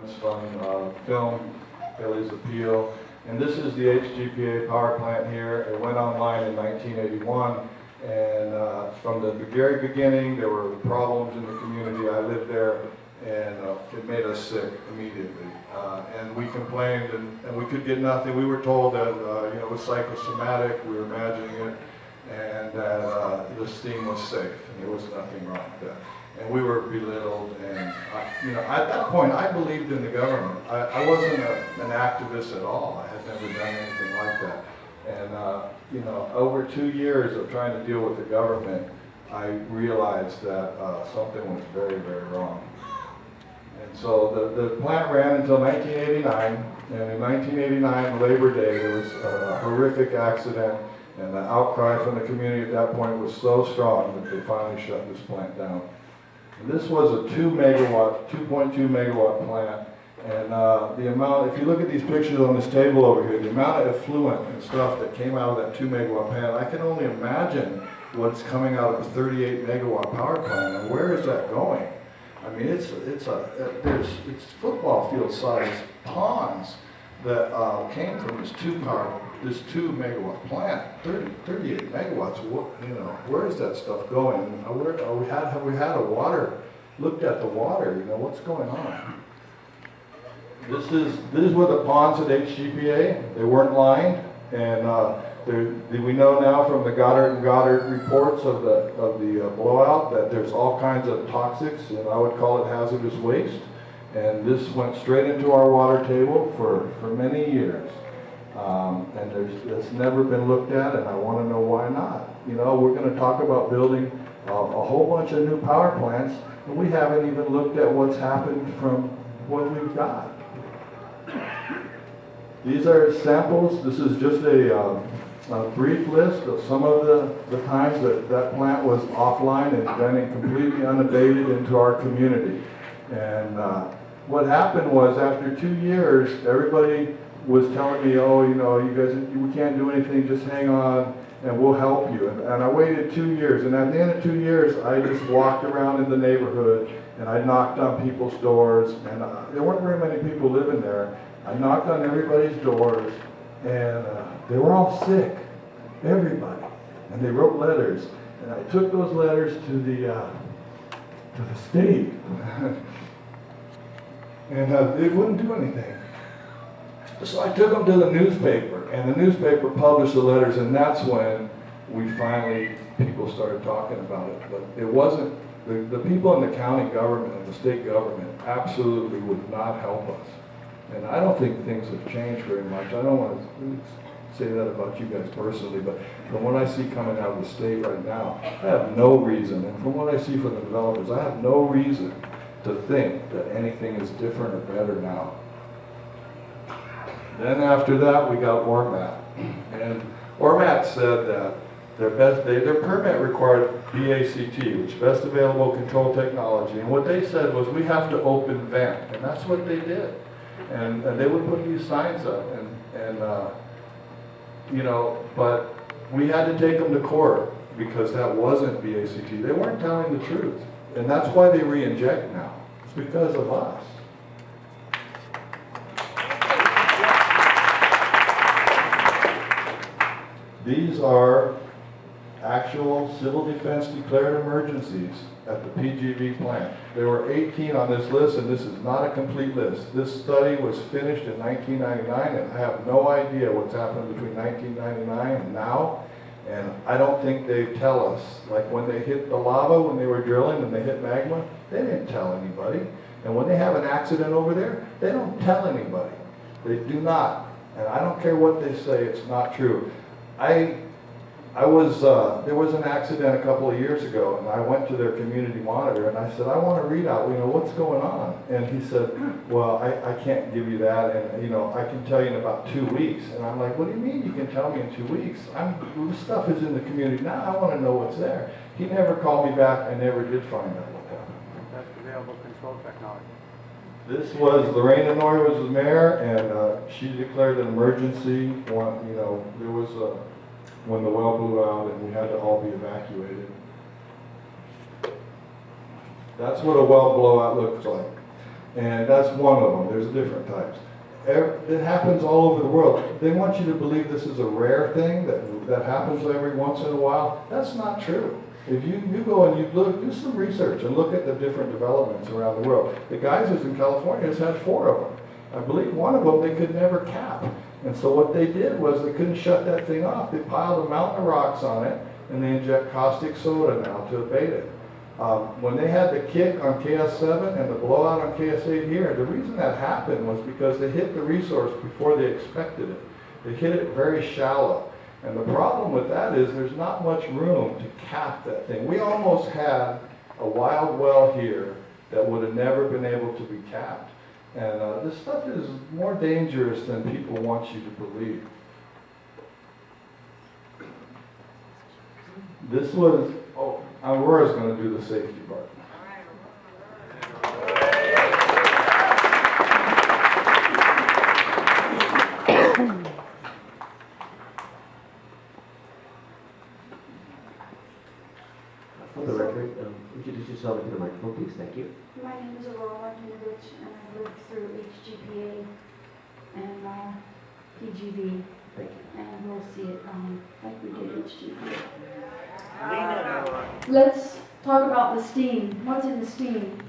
documents from film, Haley's Appeal. And this is the HGPA power plant here. It went online in 1981. And from the very beginning, there were problems in the community. I lived there, and it made us sick immediately. And we complained, and we could get nothing. We were told that it was psychosomatic. We were imagining it, and that the steam was safe, and there was nothing wrong with that. And we were belittled, and at that point, I believed in the government. I wasn't an activist at all. I had never done anything like that. And over 2 years of trying to deal with the government, I realized that something was very, very wrong. And so the plant ran until 1989, and in 1989, Labor Day, there was a horrific accident, and the outcry from the community at that point was so strong that they finally shut this plant down. And this was a 2.2 megawatt plant. And the amount, if you look at these pictures on this table over here, the amount of effluent and stuff that came out of that 2 megawatt plant, I can only imagine what's coming out of a 38 megawatt power plant. And where is that going? I mean, it's football field sized ponds that came from this 2 megawatt plant, 38 megawatts. Where is that stuff going? Have we had looked at the water? What's going on? This is what the ponds at HGPA. They weren't lined, and we know now from the Goddard reports of the blowout that there's all kinds of toxics, and I would call it hazardous waste. And this went straight into our water table for many years, and it's never been looked at, and I want to know why not. We're going to talk about building a whole bunch of new power plants, and we haven't even looked at what's happened from what we've got. These are samples. This is just a brief list of some of the times that plant was offline and then completely unabated into our community. And what happened was, after 2 years, everybody was telling me, oh, you guys, we can't do anything, just hang on and we'll help you. And I waited 2 years, and at the end of 2 years, I just walked around in the neighborhood and I knocked on people's doors, and there weren't very many people living there. I knocked on everybody's doors, and they were all sick, everybody. And they wrote letters, and I took those letters to the state, and they wouldn't do anything. So I took them to the newspaper, and the newspaper published the letters, and that's when people started talking about it. But it wasn't, the people in the county government and the state government absolutely would not help us. And I don't think things have changed very much. I don't want to say that about you guys personally, but from what I see coming out of the state right now, I have no reason, and from what I see from the developers, I have no reason to think that anything is different or better now. Then after that, we got ORMAT. And ORMAT said that their permit required BACT, which Best Available Control Technology. And what they said was, we have to open vent. And that's what they did. And they would put these signs up. But we had to take them to court because that wasn't BACT. They weren't telling the truth. And that's why they re-inject now. It's because of us. These are actual civil defense declared emergencies at the PGV plant. There were 18 on this list, and this is not a complete list. This study was finished in 1999, and I have no idea what's happened between 1999 and now. And I don't think they tell us. Like when they hit the lava, when they were drilling and they hit magma, they didn't tell anybody. And when they have an accident over there, they don't tell anybody. They do not. And I don't care what they say, it's not true. There was an accident a couple of years ago, and I went to their community monitor, and I said, I want to read out, what's going on? And he said, well, I can't give you that, and I can tell you in about 2 weeks. And I'm like, what do you mean you can tell me in 2 weeks? This stuff is in the community now. I want to know what's there. He never called me back. I never did find out what happened. Best Available Control Technology. This was Lorena Noy was the mayor, and she declared an emergency. There was when the well blew out and we had to all be evacuated. That's what a well blowout looks like. And that's one of them. There's different types. It happens all over the world. They want you to believe this is a rare thing that happens every once in a while. That's not true. If you go and you do some research and look at the different developments around the world. The geysers in California has had 4 of them. I believe one of them they could never cap. And so what they did was they couldn't shut that thing off. They piled a mountain of rocks on it and they inject caustic soda now to abate it. When they had the kick on KS7 and the blowout on KS8 here, the reason that happened was because they hit the resource before they expected it. They hit it very shallow. And the problem with that is there's not much room to cap that thing. We almost had a wild well here that would have never been able to be capped. And this stuff is more dangerous than people want you to believe. This was, Aurora's going to do the safety part. For the record, introduce yourself into the microphone, please. Thank you. My name is Aurora Martinovich, and I lived through HGPA and PGV, Thank you. and we'll see it like we did HGPA. Lena, Let's talk about the steam. What's in the steam?